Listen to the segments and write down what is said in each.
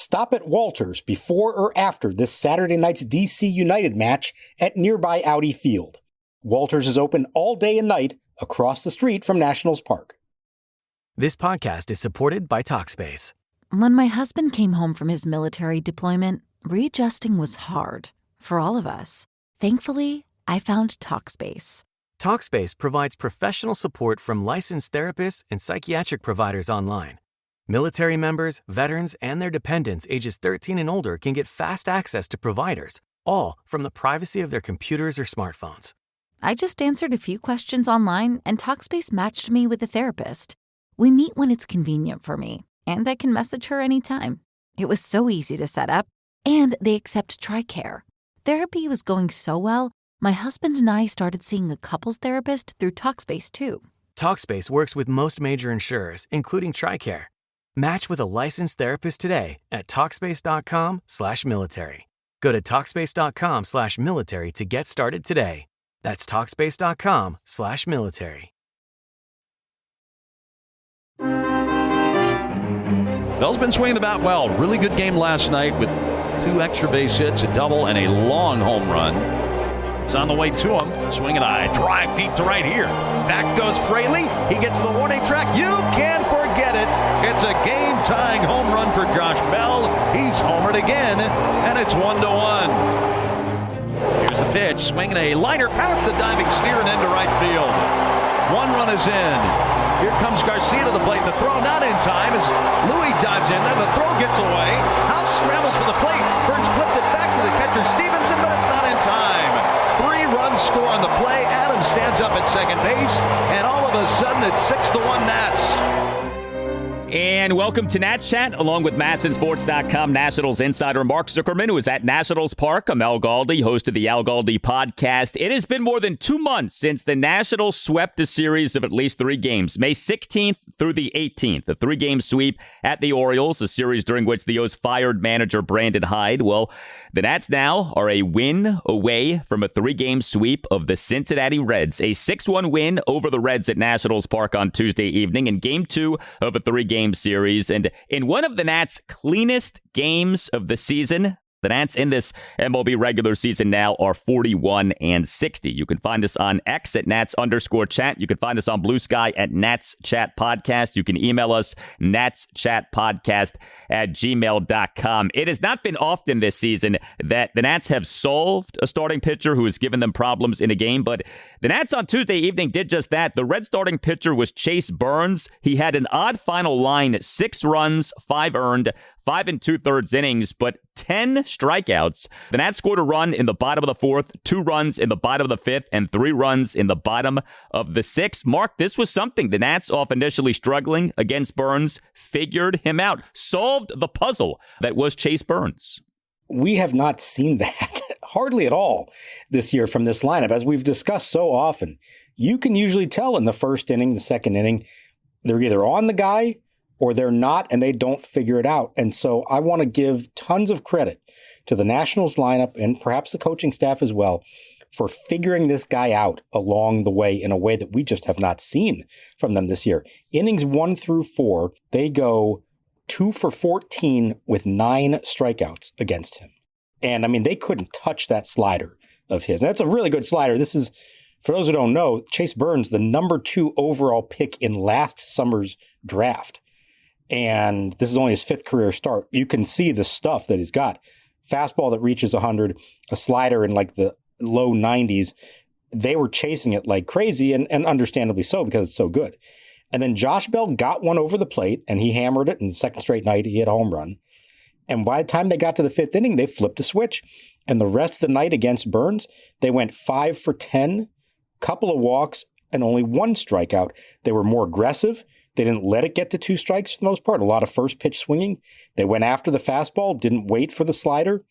Stop at Walters before or after this Saturday night's DC United match at nearby Audi Field. Walters is open all day and night across the street from Nationals Park. This podcast is supported by Talkspace. When my husband came home from his military deployment, readjusting was hard for all of us. Thankfully, I found Talkspace. Talkspace provides professional support from licensed therapists and psychiatric providers online. Military members, veterans, and their dependents ages 13 and older can get fast access to providers, all from the privacy of their computers or smartphones. I just answered a few questions online, and Talkspace matched me with a therapist. We meet when it's convenient for me, and I can message her anytime. It was so easy to set up, and they accept TRICARE. Therapy was going so well, my husband and I started seeing a couples therapist through Talkspace too. Talkspace works with most major insurers, including TRICARE. Match with a licensed therapist today at Talkspace.com/military. Go to Talkspace.com/military to get started today. That's Talkspace.com/military. Bell's been swinging the bat well. Really good game last night with 2 extra base hits, a double, and a long home run. It's on the way to him. Swinging a drive deep to right here. Back goes Fraley. He gets the warning track. You can't forget it. It's a game-tying home run for Josh Bell. He's homered again, and it's 1-1. Here's the pitch. Swinging a liner past the diving steer and into right field. 1 run is in. Here comes Garcia to the plate. The throw not in time as Louis dives in there. The throw gets away. House scrambles for the plate. Burns flipped it back to the catcher Stevenson, but it's not in time. 3 runs score on the play. Adams stands up at second base, and all of a sudden it's 6-1 Nats. And welcome to Nats Chat, along with MASNsports.com Nationals insider Mark Zuckerman, who is at Nationals Park. I'm Al Galdi, host of the Al Galdi podcast. It has been more than 2 months since the Nationals swept a series of at least 3 games, May 16th through the 18th, a 3-game sweep at the Orioles, a series during which the O's fired manager Brandon Hyde. Well, the Nats now are a win away from a 3-game sweep of the Cincinnati Reds, a 6-1 win over the Reds at Nationals Park on Tuesday evening in Game 2 of a 3-game series. And in one of the Nats' cleanest games of the season, the Nats in this MLB regular season now are 41-60. You can find us on X at Nats_chat. You can find us on Blue Sky at Nats Chat Podcast. You can email us natschatpodcast@gmail.com. It has not been often this season that the Nats have solved a starting pitcher who has given them problems in a game, but the Nats on Tuesday evening did just that. The Red starting pitcher was Chase Burns. He had an odd final line, 6 runs, 5 earned, 5 2/3 innings, but 10 strikeouts. The Nats scored a run in the bottom of the 4th, 2 runs in the bottom of the 5th, and 3 runs in the bottom of the 6th. Mark, this was something. The Nats, off initially struggling against Burns, figured him out, solved the puzzle that was Chase Burns. We have not seen that hardly at all this year from this lineup. As we've discussed so often, you can usually tell in the first inning, the second inning, they're either on the guy or they're not, and they don't figure it out. And so I want to give tons of credit to the Nationals lineup and perhaps the coaching staff as well for figuring this guy out along the way in a way that we just have not seen from them this year. Innings 1 through 4, they go 2 for 14 with 9 strikeouts against him. And I mean, they couldn't touch that slider of his. And that's a really good slider. This is, for those who don't know, Chase Burns, the number 2 overall pick in last summer's draft. And this is only his 5th career start. You can see the stuff that he's got. Fastball that reaches 100, a slider in like the low 90s. They were chasing it like crazy, and understandably so because it's so good. And then Josh Bell got one over the plate, and he hammered it. In the second straight night, he hit a home run. And by the time they got to the 5th inning, they flipped a switch. And the rest of the night against Burns, they went 5 for 10, couple of walks, and only 1 strikeout. They were more aggressive. They didn't let it get to 2 strikes for the most part. A lot of first pitch swinging. They went after the fastball, didn't wait for the slider,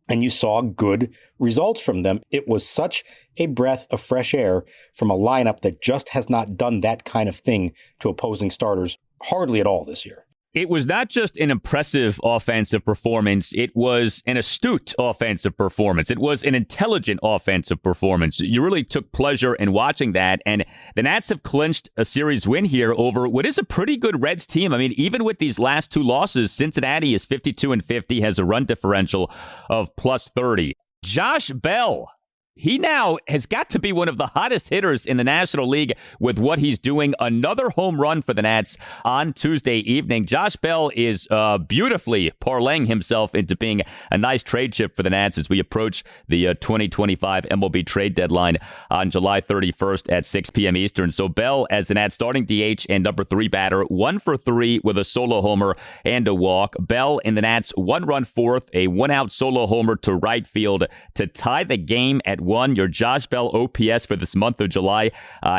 and you saw good results from them. It was such a breath of fresh air from a lineup that just has not done that kind of thing to opposing starters hardly at all this year. It was not just an impressive offensive performance. It was an astute offensive performance. It was an intelligent offensive performance. You really took pleasure in watching that. And the Nats have clinched a series win here over what is a pretty good Reds team. I mean, even with these last two losses, Cincinnati is 52-50, has a run differential of plus 30. Josh Bell, he now has got to be one of the hottest hitters in the National League with what he's doing. Another home run for the Nats on Tuesday evening. Josh Bell is beautifully parlaying himself into being a nice trade chip for the Nats as we approach the 2025 MLB trade deadline on July 31st at 6 p.m. Eastern. So Bell, as the Nats starting DH and number 3 batter, 1 for 3 with a solo homer and a walk. Bell in the Nats 1-run fourth, a 1-out solo homer to right field to tie the game at 1. Your Josh Bell OPS for this month of July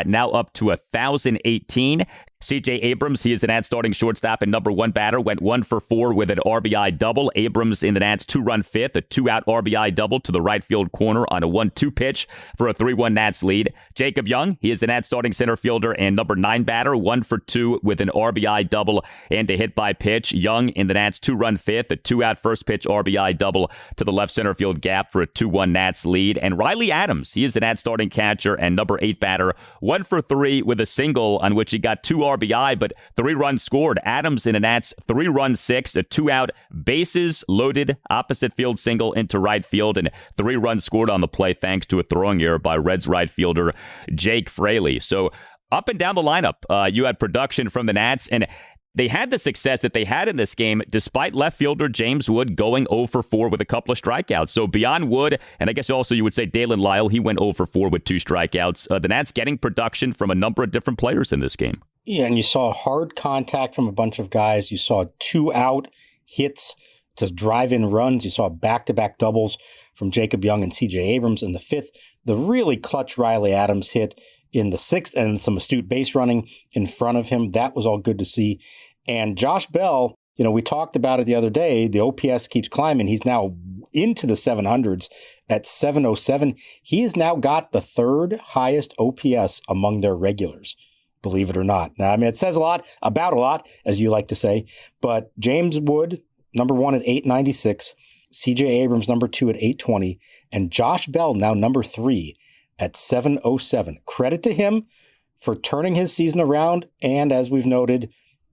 now up to 1,018. C.J. Abrams, he is the Nats starting shortstop and number 1 batter, went 1 for 4 with an RBI double. Abrams in the Nats 2-run fifth, a 2-out RBI double to the right field corner on a 1-2 pitch for a 3-1 Nats lead. Jacob Young, he is the Nats starting center fielder and number 9 batter, 1 for 2 with an RBI double and a hit by pitch. Young in the Nats 2-run fifth, a 2-out first pitch RBI double to the left center field gap for a 2-1 Nats lead. And Riley Adams, he is the Nats starting catcher and number 8 batter, 1 for 3 with a single on which he got 2 RBI, but 3 runs scored. Adams in the Nats 3-run 6, a 2-out bases loaded opposite field single into right field, and 3 runs scored on the play thanks to a throwing error by Reds right fielder Jake Fraley. So up and down the lineup, you had production from the Nats, and they had the success that they had in this game despite left fielder James Wood going 0 for 4 with a couple of strikeouts. So beyond Wood, and I guess also you would say Dalen Lyle, he went 0 for 4 with 2 strikeouts. The Nats getting production from a number of different players in this game. Yeah, and you saw hard contact from a bunch of guys. You saw 2-out hits to drive in runs. You saw back-to-back doubles from Jacob Young and C.J. Abrams in the 5th. The really clutch Riley Adams hit in the 6th, and some astute base running in front of him. That was all good to see. And Josh Bell, you know, we talked about it the other day. The OPS keeps climbing. He's now into the 700s at 707. He has now got the 3rd highest OPS among their regulars, believe it or not. Now, I mean, it says a lot about a lot, as you like to say, but James Wood, number 1 at 896, C.J. Abrams, number 2 at 820, and Josh Bell, now number 3 at 707. Credit to him for turning his season around, and as we've noted,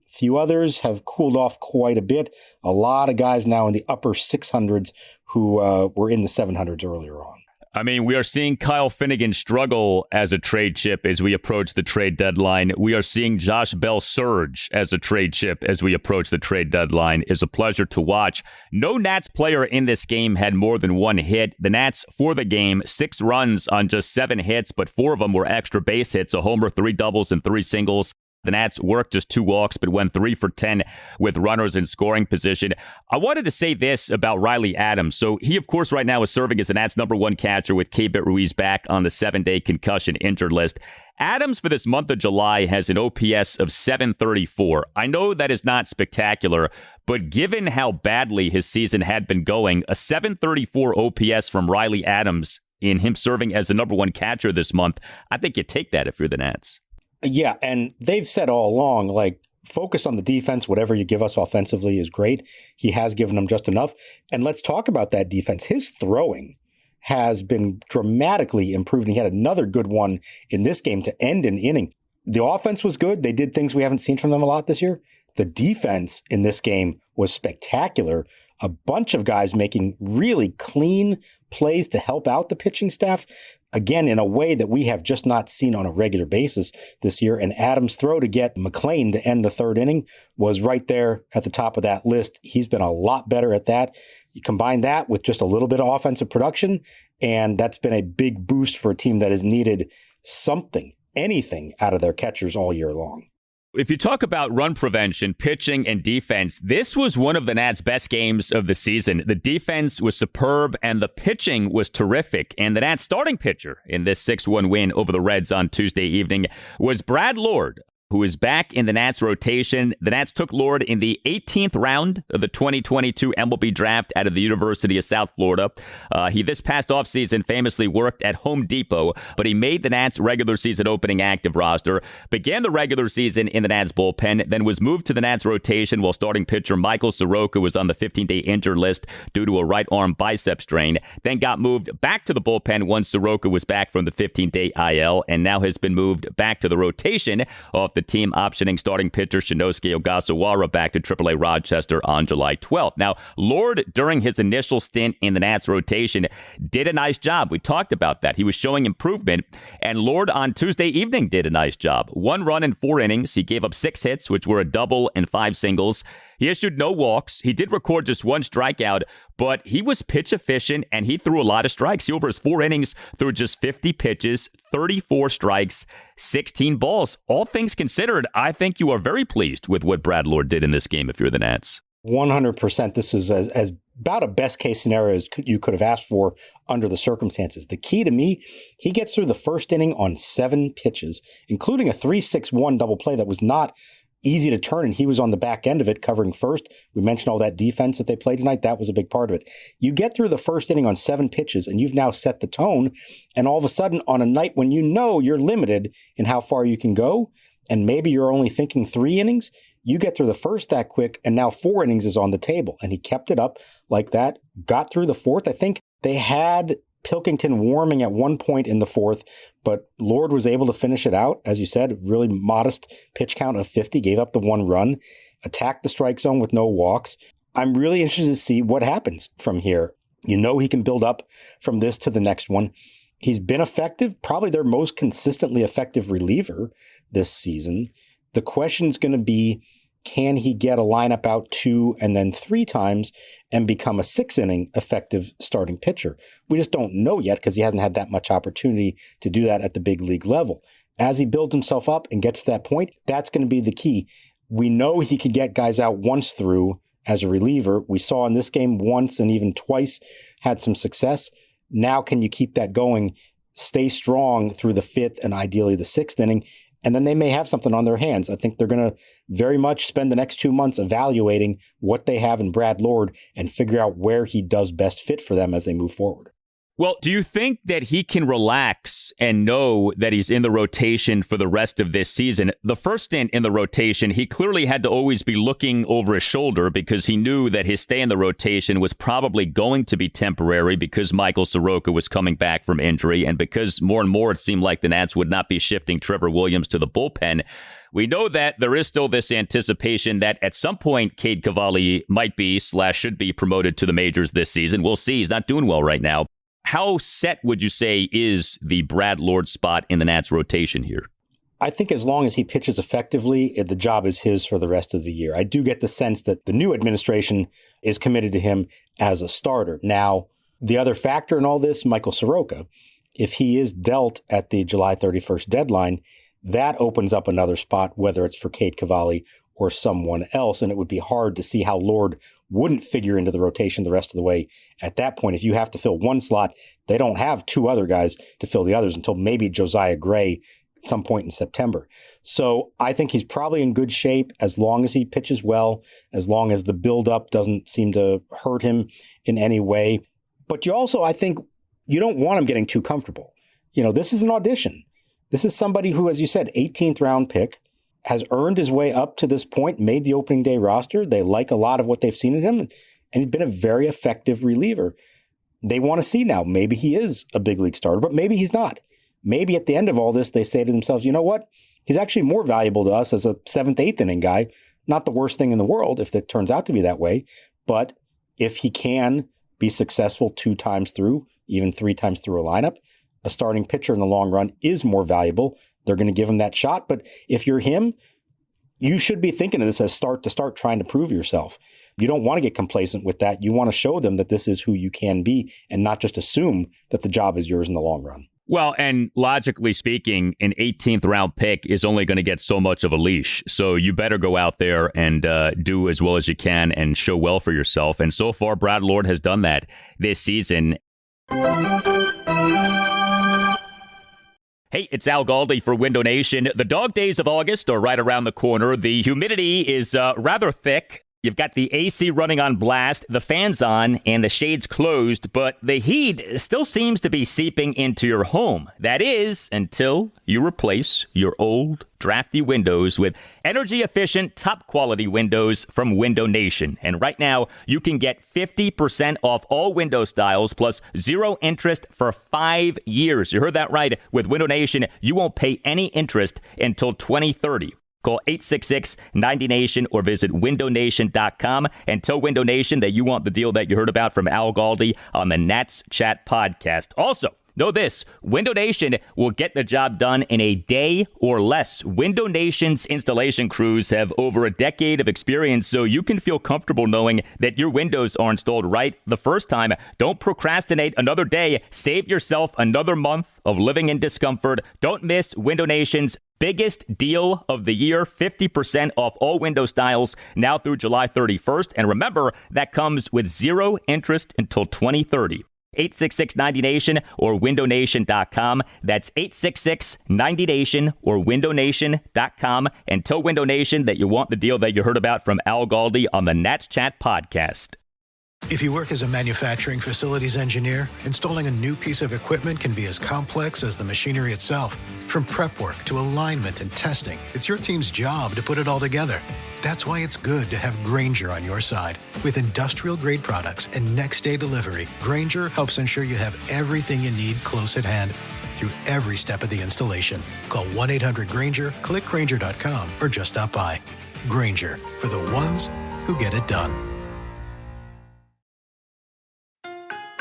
few others have cooled off quite a bit. A lot of guys now in the upper 600s who were in the 700s earlier on. I mean, we are seeing Kyle Finnegan struggle as a trade chip as we approach the trade deadline. We are seeing Josh Bell surge as a trade chip as we approach the trade deadline. It's a pleasure to watch. No Nats player in this game had more than 1 hit. The Nats, for the game, 6 runs on just 7 hits, but 4 of them were extra base hits, a homer, 3 doubles, and 3 singles. The Nats worked just 2 walks, but went 3 for 10 with runners in scoring position. I wanted to say this about Riley Adams. So he, of course, right now is serving as the Nats' number 1 catcher with Keibert Ruiz back on the 7-day concussion injured list. Adams for this month of July has an OPS of 734. I know that is not spectacular, but given how badly his season had been going, a 734 OPS from Riley Adams in him serving as the number 1 catcher this month, I think you take that if you're the Nats. Yeah, and they've said all along, like, focus on the defense. Whatever you give us offensively is great. He has given them just enough. And let's talk about that defense. His throwing has been dramatically improved. He had another good one in this game to end an inning. The offense was good. They did things we haven't seen from them a lot this year. The defense in this game was spectacular. A bunch of guys making really clean plays to help out the pitching staff, again, in a way that we have just not seen on a regular basis this year. And Adams' throw to get McLean to end the 3rd inning was right there at the top of that list. He's been a lot better at that. You combine that with just a little bit of offensive production, and that's been a big boost for a team that has needed something, anything out of their catchers all year long. If you talk about run prevention, pitching, and defense, this was one of the Nats' best games of the season. The defense was superb, and the pitching was terrific. And the Nats' starting pitcher in this 6-1 win over the Reds on Tuesday evening was Brad Lord. who is back in the Nats rotation. The Nats took Lord in the 18th round of the 2022 MLB draft out of the University of South Florida. He this past offseason famously worked at Home Depot, but he made the Nats regular season opening active roster, began the regular season in the Nats bullpen, then was moved to the Nats rotation while starting pitcher Michael Soroka was on the 15-day injured list due to a right arm bicep strain, then got moved back to the bullpen once Soroka was back from the 15-day IL, and now has been moved back to the rotation off the team optioning starting pitcher Shinosuke Ogasawara back to AAA Rochester on July 12th. Now, Lord, during his initial stint in the Nats rotation, did a nice job. We talked about that. He was showing improvement, and Lord on Tuesday evening did a nice job. 1 run in 4 innings. He gave up 6 hits, which were a double and 5 singles. He issued no walks. He did record just 1 strikeout, but he was pitch efficient and he threw a lot of strikes. He over his 4 innings threw just 50 pitches, 34 strikes, 16 balls. All things considered, I think you are very pleased with what Brad Lord did in this game if you're the Nats. 100%. This is as about a best case scenario as you could have asked for under the circumstances. The key to me, he gets through the first inning on 7 pitches, including a 3-6-1 double play that was not easy to turn, and he was on the back end of it covering first. We mentioned all that defense that they played tonight. That was a big part of it. You get through the first inning on 7 pitches, and you've now set the tone, and all of a sudden, on a night when you know you're limited in how far you can go, and maybe you're only thinking 3 innings, you get through the first that quick, and now 4 innings is on the table. And he kept it up like that, got through the fourth. I think they had Pilkington warming at one point in the fourth, but Lord was able to finish it out. As you said, really modest pitch count of 50, gave up the 1 run, attacked the strike zone with no walks. I'm really interested to see what happens from here. You know he can build up from this to the next one. He's been effective, probably their most consistently effective reliever this season. The question is going to be, can he get a lineup out 2 and then 3 times and become a 6-inning effective starting pitcher? We just don't know yet because he hasn't had that much opportunity to do that at the big league level. As he builds himself up and gets to that point, that's going to be the key. We know he could get guys out once through as a reliever. We saw in this game once and even twice had some success. Now can you keep that going, stay strong through the 5th and ideally the 6th inning? And then they may have something on their hands. I think they're going to very much spend the next 2 months evaluating what they have in Brad Lord and figure out where he does best fit for them as they move forward. Well, do you think that he can relax and know that he's in the rotation for the rest of this season? The first stint in the rotation, he clearly had to always be looking over his shoulder because he knew that his stay in the rotation was probably going to be temporary because Michael Soroka was coming back from injury and because more and more it seemed like the Nats would not be shifting Trevor Williams to the bullpen. We know that there is still this anticipation that at some point Cade Cavalli might be / should be promoted to the majors this season. We'll see. He's not doing well right now. How set would you say is the Brad Lord spot in the Nats rotation here? I think as long as he pitches effectively, the job is his for the rest of the year. I do get the sense that the new administration is committed to him as a starter. Now, the other factor in all this, Michael Soroka, if he is dealt at the July 31st deadline, that opens up another spot, whether it's for Cade Cavalli or someone else. And it would be hard to see how Lord wouldn't figure into the rotation the rest of the way. At that point, if you have to fill 1 slot, they don't have 2 other guys to fill the others until maybe Josiah Gray at some point in September. So I think he's probably in good shape as long as he pitches well, as long as the buildup doesn't seem to hurt him in any way. But you also, I think, you don't want him getting too comfortable. You know, this is an audition. This is somebody who, as you said, 18th round pick, has earned his way up to this point, made the opening day roster. They like a lot of what they've seen in him, and he's been a very effective reliever. They want to see now, maybe he is a big league starter, but maybe he's not. Maybe at the end of all this, they say to themselves, you know what? He's actually more valuable to us as a 7th, 8th inning guy. Not the worst thing in the world if it turns out to be that way, but if he can be successful 2 times through, even 3 times through a lineup, a starting pitcher in the long run is more valuable. They're going to give him that shot. But if you're him, you should be thinking of this as start to start, trying to prove yourself. You don't want to get complacent with that. You want to show them that this is who you can be and not just assume that the job is yours in the long run. Well, and logically speaking, an 18th round pick is only going to get so much of a leash. So you better go out there and do as well as you can and show well for yourself. And so far, Brad Lord has done that this season. Hey, it's Al Galdi for Window Nation. The dog days of August are right around the corner. The humidity is rather thick. You've got the AC running on blast, the fans on, and the shades closed, but the heat still seems to be seeping into your home. That is, until you replace your old, drafty windows with energy-efficient, top-quality windows from Window Nation. And right now, you can get 50% off all window styles plus zero interest for 5 years. You heard that right. With Window Nation, you won't pay any interest until 2030. Call 866-90-NATION or visit windownation.com and tell Window Nation that you want the deal that you heard about from Al Galdi on the Nats Chat podcast. Also, know this, Window Nation will get the job done in a day or less. Window Nation's installation crews have over a decade of experience, so you can feel comfortable knowing that your windows are installed right the first time. Don't procrastinate another day. Save yourself another month of living in discomfort. Don't miss Window Nation's biggest deal of the year, 50% off all window styles now through July 31st. And remember, that comes with zero interest until 2030. 866-90-NATION or windownation.com. That's 866-90-NATION or windownation.com. And tell Window Nation that you want the deal that you heard about from Al Galdi on the Nats Chat podcast. If you work as a manufacturing facilities engineer, installing a new piece of equipment can be as complex as the machinery itself. From prep work to alignment and testing, it's your team's job to put it all together. That's why it's good to have Grainger on your side. With industrial-grade products and next-day delivery, Grainger helps ensure you have everything you need close at hand through every step of the installation. Call 1-800-GRAINGER, click Grainger.com, or just stop by. Grainger, for the ones who get it done.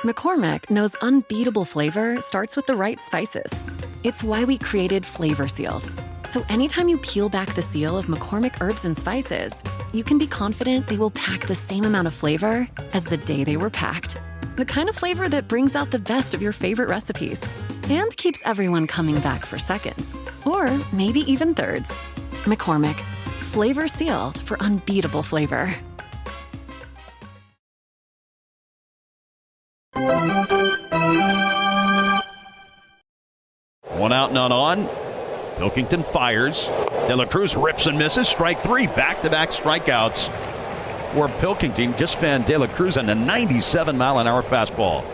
McCormick knows unbeatable flavor starts with the right spices. It's why we created Flavor Sealed. So anytime you peel back the seal of McCormick herbs and spices, you can be confident they will pack the same amount of flavor as the day they were packed. The kind of flavor that brings out the best of your favorite recipes and keeps everyone coming back for seconds, or maybe even thirds. McCormick, Flavor Sealed for unbeatable flavor. One out, none on. Pilkington fires. De La Cruz rips and misses. Strike three. Back-to-back strikeouts for Pilkington. Just fanned De La Cruz on a 97-mile-an-hour fastball.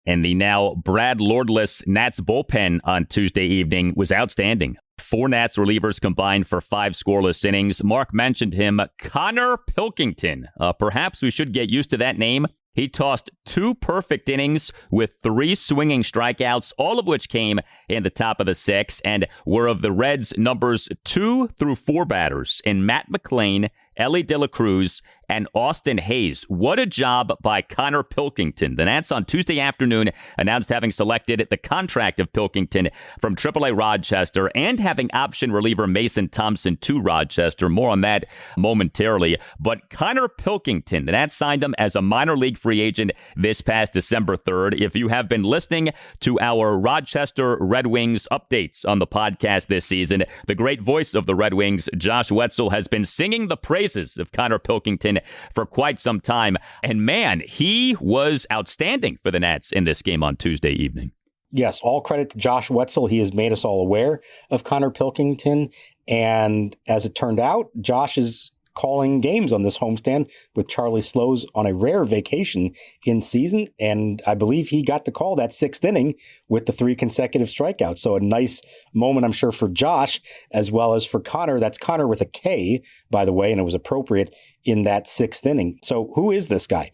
And the now Brad Lordless Nats bullpen on Tuesday evening was outstanding. 4 Nats relievers combined for 5 scoreless innings. Mark mentioned him, Konnor Pilkington. Perhaps we should get used to that name. He tossed 2 perfect innings with 3 swinging strikeouts, all of which came in the top of the 6th and were of the Reds' numbers 2 through 4 batters in Matt McLain, Ellie De La Cruz, and Austin Hayes. What a job by Konnor Pilkington. The Nats on Tuesday afternoon announced having selected the contract of Pilkington from AAA Rochester and having option reliever Mason Thompson to Rochester. More on that momentarily. But Konnor Pilkington, the Nats signed him as a minor league free agent this past December 3rd. If you have been listening to our Rochester Red Wings updates on the podcast this season, the great voice of the Red Wings, Josh Wetzel, has been singing the praises of Konnor Pilkington for quite some time. And man, he was outstanding for the Nats in this game on Tuesday evening. Yes, all credit to Josh Wetzel. He has made us all aware of Konnor Pilkington. And as it turned out, Josh is calling games on this homestand with Charlie Slows on a rare vacation in season. And I believe he got to call that 6th inning with the 3 consecutive strikeouts. So a nice moment, I'm sure, for Josh as well as for Konnor. That's Konnor with a K, by the way, and it was appropriate in that 6th inning. So who is this guy?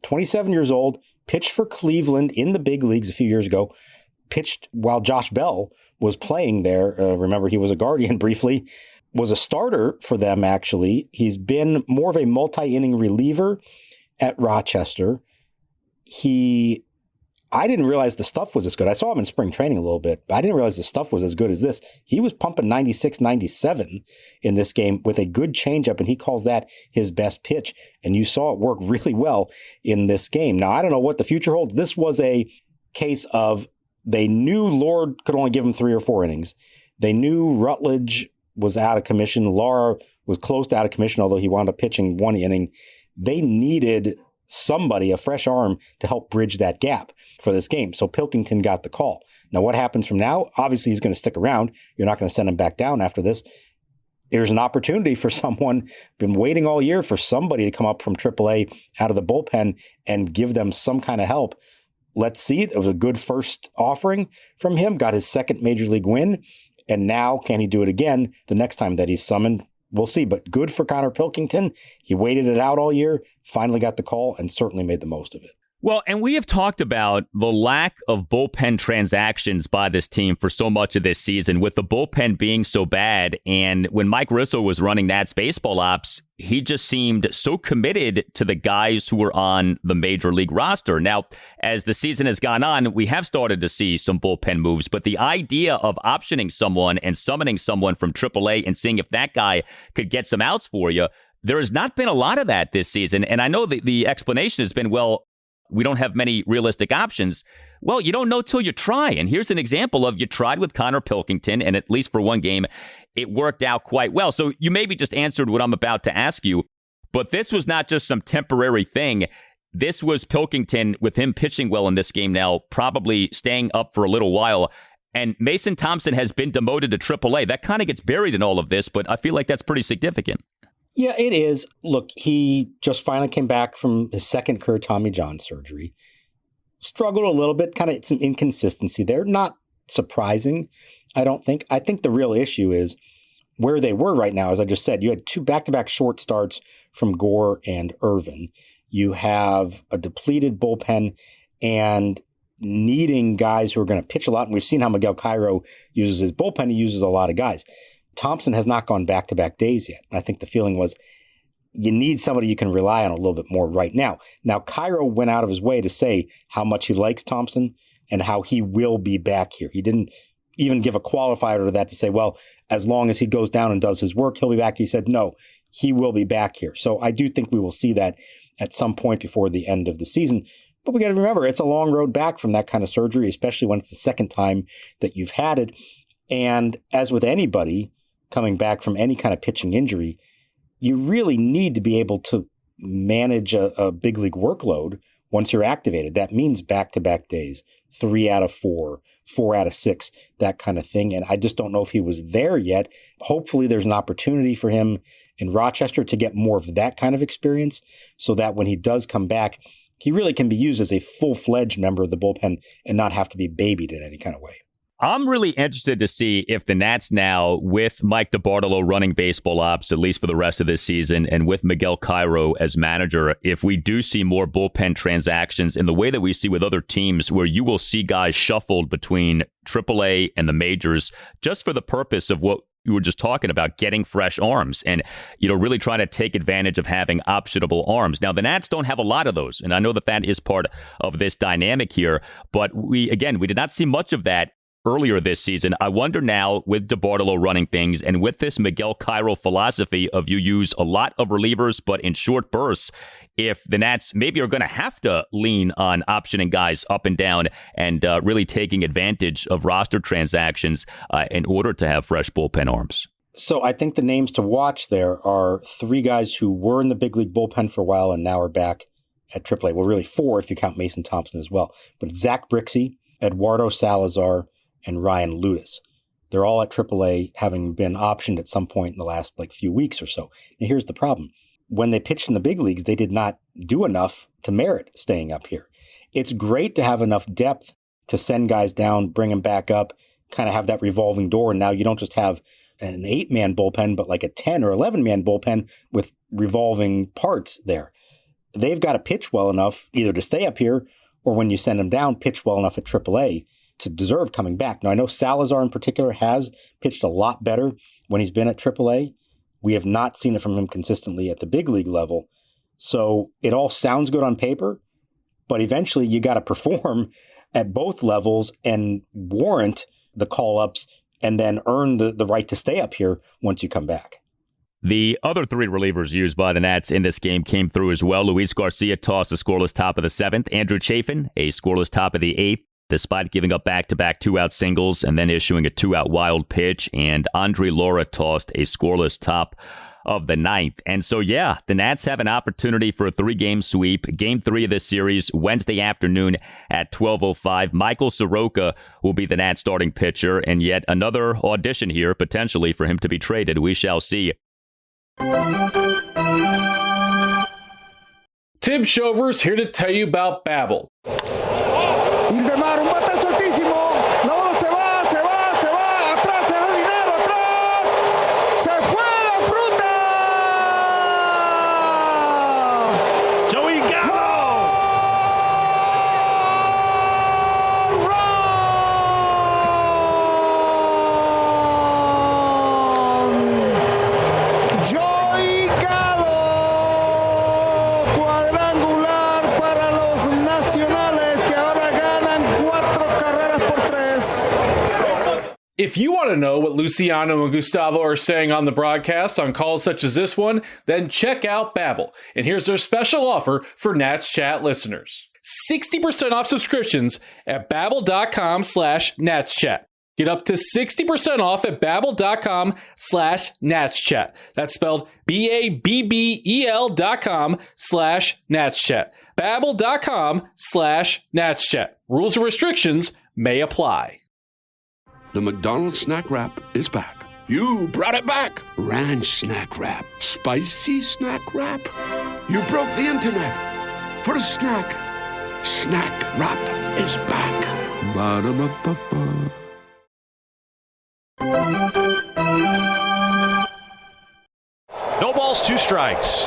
27 years old, pitched for Cleveland in the big leagues a few years ago, pitched while Josh Bell was playing there. Remember, he was a Guardian briefly. Was a starter for them, actually. He's been more of a multi-inning reliever at Rochester. I didn't realize the stuff was as good. I saw him in spring training a little bit, but I didn't realize the stuff was as good as this. He was pumping 96, 97 in this game with a good changeup, and he calls that his best pitch. And you saw it work really well in this game. Now, I don't know what the future holds. This was a case of they knew Lord could only give him 3 or 4 innings. They knew Rutledge was out of commission. Lara was close to out of commission, although he wound up pitching 1 inning. They needed somebody, a fresh arm, to help bridge that gap for this game. So Pilkington got the call. Now, what happens from now? Obviously, he's going to stick around. You're not going to send him back down after this. There's an opportunity for someone, been waiting all year for somebody to come up from AAA out of the bullpen and give them some kind of help. Let's see. It was a good first offering from him, got his second major league win. And now, can he do it again the next time that he's summoned? We'll see. But good for Konnor Pilkington. He waited it out all year, finally got the call, and certainly made the most of it. Well, and we have talked about the lack of bullpen transactions by this team for so much of this season, with the bullpen being so bad. And when Mike Rizzo was running Nats baseball ops, he just seemed so committed to the guys who were on the major league roster. Now, as the season has gone on, we have started to see some bullpen moves, but the idea of optioning someone and summoning someone from AAA and seeing if that guy could get some outs for you, there has not been a lot of that this season. And I know the explanation has been, well, we don't have many realistic options. Well, you don't know till you try. And here's an example of you tried with Konnor Pilkington, and at least for one game, it worked out quite well. So you maybe just answered what I'm about to ask you, but this was not just some temporary thing. This was Pilkington, with him pitching well in this game now, probably staying up for a little while. And Mason Thompson has been demoted to AAA. That kind of gets buried in all of this, but I feel like that's pretty significant. Yeah, it is. Look, he just finally came back from his second career Tommy John surgery. Struggled a little bit, kind of some inconsistency there. Not surprising, I don't think. I think the real issue is where they were right now. As I just said, you had two back-to-back short starts from Gore and Irvin. You have a depleted bullpen and needing guys who are going to pitch a lot. And we've seen how Miguel Cairo uses his bullpen. He uses a lot of guys. Thompson has not gone back-to-back days yet. And I think the feeling was you need somebody you can rely on a little bit more right now. Now, Cairo went out of his way to say how much he likes Thompson and how he will be back here. He didn't even give a qualifier to that to say, well, as long as he goes down and does his work, he'll be back. He said, no, he will be back here. So I do think we will see that at some point before the end of the season. But we got to remember, it's a long road back from that kind of surgery, especially when it's the second time that you've had it. And as with anybody coming back from any kind of pitching injury, you really need to be able to manage a big league workload once you're activated. That means back-to-back days, 3 out of 4, 4 out of 6, that kind of thing. And I just don't know if he was there yet. Hopefully there's an opportunity for him in Rochester to get more of that kind of experience so that when he does come back, he really can be used as a full-fledged member of the bullpen and not have to be babied in any kind of way. I'm really interested to see if the Nats now, with Mike DiBartolo running baseball ops, at least for the rest of this season, and with Miguel Cairo as manager, if we do see more bullpen transactions in the way that we see with other teams, where you will see guys shuffled between AAA and the majors just for the purpose of what you were just talking about, getting fresh arms and, really trying to take advantage of having optionable arms. Now, the Nats don't have a lot of those, and I know that is part of this dynamic here, but we did not see much of that earlier this season. I wonder now, with DiBartolo running things and with this Miguel Cairo philosophy of you use a lot of relievers but in short bursts, if the Nats maybe are going to have to lean on optioning guys up and down and really taking advantage of roster transactions in order to have fresh bullpen arms. So I think the names to watch there are 3 guys who were in the big league bullpen for a while and now are back at AAA. Well, really 4 if you count Mason Thompson as well. But it's Zach Brixey, Eduardo Salazar, and Ryan Ludis. They're all at AAA, having been optioned at some point in the last few weeks or so. And here's the problem. When they pitched in the big leagues, they did not do enough to merit staying up here. It's great to have enough depth to send guys down, bring them back up, kind of have that revolving door. And now you don't just have an 8-man bullpen, but like a 10 or 11-man bullpen with revolving parts there. They've got to pitch well enough either to stay up here or when you send them down, pitch well enough at AAA to deserve coming back. Now, I know Salazar in particular has pitched a lot better when he's been at AAA. We have not seen it from him consistently at the big league level. So it all sounds good on paper, but eventually you got to perform at both levels and warrant the call-ups and then earn the right to stay up here once you come back. The other 3 relievers used by the Nats in this game came through as well. Luis Garcia tossed a scoreless top of the 7th. Andrew Chafin, a scoreless top of the 8th. Despite giving up back-to-back 2-out singles and then issuing a 2-out wild pitch. And Andre Laura tossed a scoreless top of the ninth. And so, yeah, the Nats have an opportunity for a 3-game sweep. Game 3 of this series, Wednesday afternoon at 12:05. Michael Soroka will be the Nats starting pitcher, and yet another audition here, potentially, for him to be traded. We shall see. Tim Shovers here to tell you about Babbel. If you want to know what Luciano and Gustavo are saying on the broadcast on calls such as this one, then check out Babbel. And here's their special offer for Nats Chat listeners. 60% off subscriptions at babbel.com/NatsChat. Get up to 60% off at babbel.com/NatsChat. That's spelled BABBEL.com/NatsChat. Babbel.com/NatsChat. Rules and restrictions may apply. The McDonald's snack wrap is back. You brought it back. Ranch snack wrap. Spicy snack wrap. You broke the internet for a snack. Snack wrap is back. Ba-da-ba-ba-ba. No balls, 2 strikes.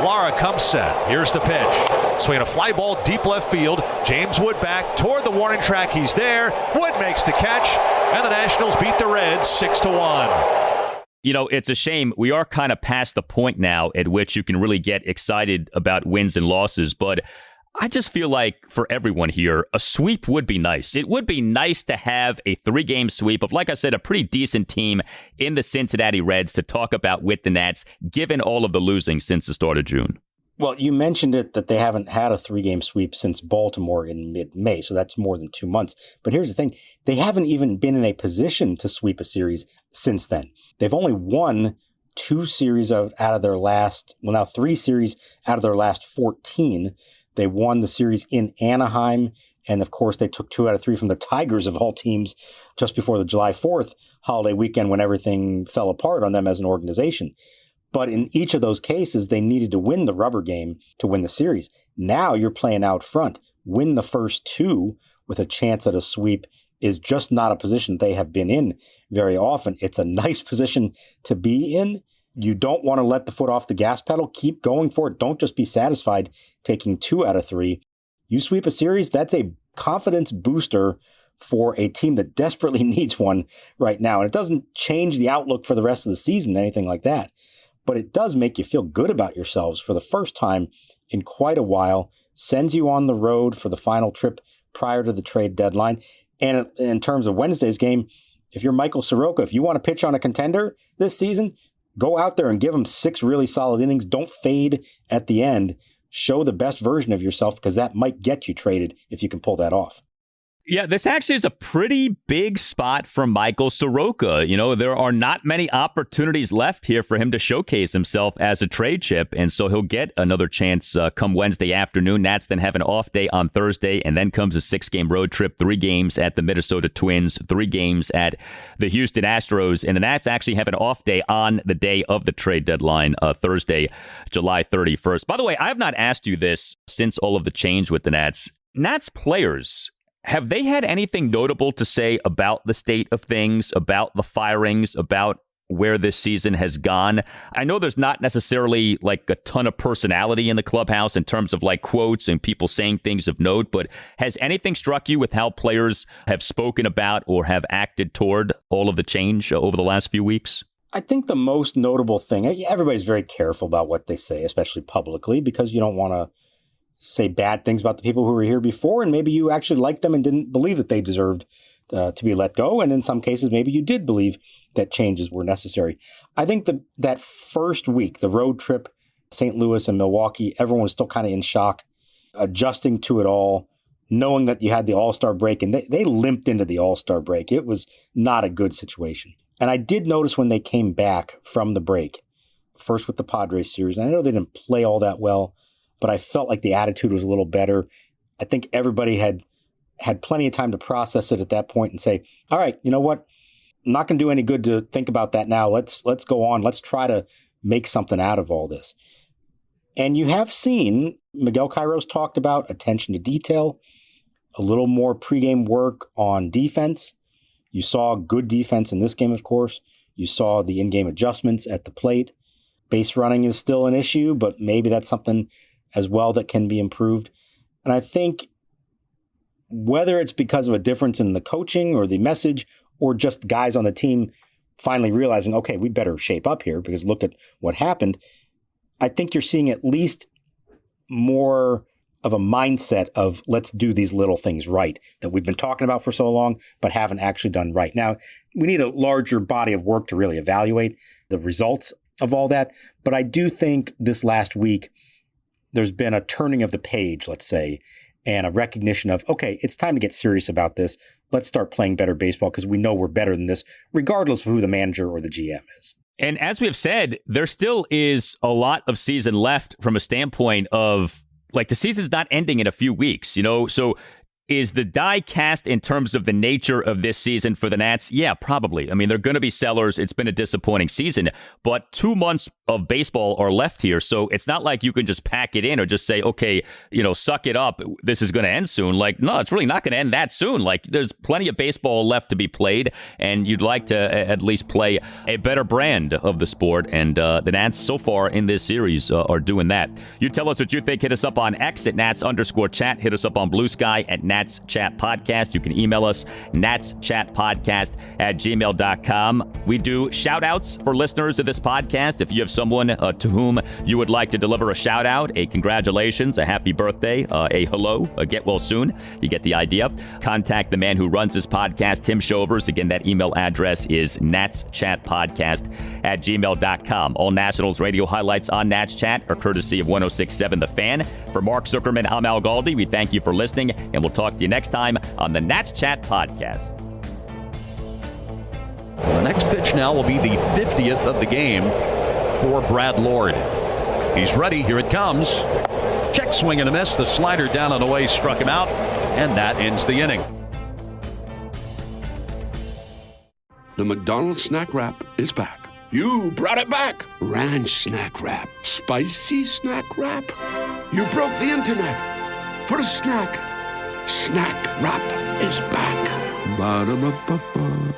Lara comes set. Here's the pitch. Swinging a fly ball deep left field. James Wood back toward the warning track. He's there. Wood makes the catch, and the Nationals beat the Reds 6-1. You know, it's a shame. We are kind of past the point now at which you can really get excited about wins and losses, but I just feel like for everyone here, a sweep would be nice. It would be nice to have a 3-game sweep of, like I said, a pretty decent team in the Cincinnati Reds to talk about with the Nats, given all of the losing since the start of June. Well, you mentioned it that they haven't had a 3-game sweep since Baltimore in mid-May, so that's more than 2 months. But here's the thing. They haven't even been in a position to sweep a series since then. They've only won 2 series out of their last, well, now 3 series out of their last 14. They won the series in Anaheim, and of course they took 2 out of 3 from the Tigers of all teams just before the July 4th holiday weekend when everything fell apart on them as an organization. But in each of those cases, they needed to win the rubber game to win the series. Now you're playing out front. Win the first 2 with a chance at a sweep is just not a position they have been in very often. It's a nice position to be in. You don't want to let the foot off the gas pedal. Keep going for it. Don't just be satisfied taking 2 out of 3. You sweep a series, that's a confidence booster for a team that desperately needs one right now. And it doesn't change the outlook for the rest of the season, anything like that. But it does make you feel good about yourselves for the first time in quite a while, sends you on the road for the final trip prior to the trade deadline. And in terms of Wednesday's game, if you're Michael Soroka, if you want to pitch on a contender this season, go out there and give them 6 really solid innings. Don't fade at the end. Show the best version of yourself, because that might get you traded if you can pull that off. Yeah, this actually is a pretty big spot for Michael Soroka. You know, there are not many opportunities left here for him to showcase himself as a trade chip, and so he'll get another chance come Wednesday afternoon. Nats then have an off day on Thursday, and then comes a 6-game road trip, 3 games at the Minnesota Twins, 3 games at the Houston Astros, and the Nats actually have an off day on the day of the trade deadline, Thursday, July 31st. By the way, I have not asked you this since all of the change with the Nats. Nats players, have they had anything notable to say about the state of things, about the firings, about where this season has gone? I know there's not necessarily like a ton of personality in the clubhouse in terms of like quotes and people saying things of note, but has anything struck you with how players have spoken about or have acted toward all of the change over the last few weeks? I think the most notable thing, everybody's very careful about what they say, especially publicly, because you don't want to say bad things about the people who were here before, and maybe you actually liked them and didn't believe that they deserved to be let go. And in some cases, maybe you did believe that changes were necessary. I think that first week, the road trip, St. Louis and Milwaukee, everyone was still kind of in shock, adjusting to it all, knowing that you had the All-Star break, and they limped into the All-Star break. It was not a good situation. And I did notice when they came back from the break, first with the Padres series. And I know they didn't play all that well, but I felt like the attitude was a little better. I think everybody had plenty of time to process it at that point and say, all right, you know what? I'm not going to do any good to think about that now. Let's go on. Let's try to make something out of all this. And you have seen, Miguel Cairo's talked about attention to detail, a little more pregame work on defense. You saw good defense in this game, of course. You saw the in-game adjustments at the plate. Base running is still an issue, but maybe that's something as well that can be improved. And I think whether it's because of a difference in the coaching or the message or just guys on the team finally realizing, okay, we better shape up here because look at what happened. I think you're seeing at least more of a mindset of let's do these little things right that we've been talking about for so long, but haven't actually done right. Now, we need a larger body of work to really evaluate the results of all that. But I do think this last week, there's been a turning of the page, let's say, and a recognition of, okay, it's time to get serious about this. Let's start playing better baseball because we know we're better than this, regardless of who the manager or the GM is. And as we have said, there still is a lot of season left from a standpoint of, like, the season's not ending in a few weeks, you know? So is the die cast in terms of the nature of this season for the Nats? Yeah, probably. I mean, they're going to be sellers. It's been a disappointing season, but 2 months of baseball are left here. So it's not like you can just pack it in or just say, okay, you know, suck it up. This is going to end soon. Like, no, it's really not going to end that soon. Like, there's plenty of baseball left to be played, and you'd like to at least play a better brand of the sport. And the Nats so far in this series are doing that. You tell us what you think. Hit us up on X at Nats_chat. Hit us up on Blue Sky at Nats Chat Podcast. You can email us, natschatpodcast@gmail.com. We do shout outs for listeners of this podcast. If you have someone to whom you would like to deliver a shout out, a congratulations, a happy birthday, a hello, a get well soon, you get the idea. Contact the man who runs this podcast, Tim Shovers. Again, that email address is natschatpodcast@gmail.com. All Nationals radio highlights on Nats Chat are courtesy of 106.7 The Fan. For Mark Zuckerman, I'm Al Galdi. We thank you for listening, and we'll talk to you next time on the Nats Chat Podcast. The next pitch now will be the 50th of the game for Brad Lord. He's ready. Here it comes. Check swing and a miss. The slider down and away struck him out, and that ends the inning. The McDonald's snack wrap is back. You brought it back. Ranch snack wrap. Spicy snack wrap. You broke the internet. For a snack. Snack wrap is back. Ba-da-ba-ba-ba.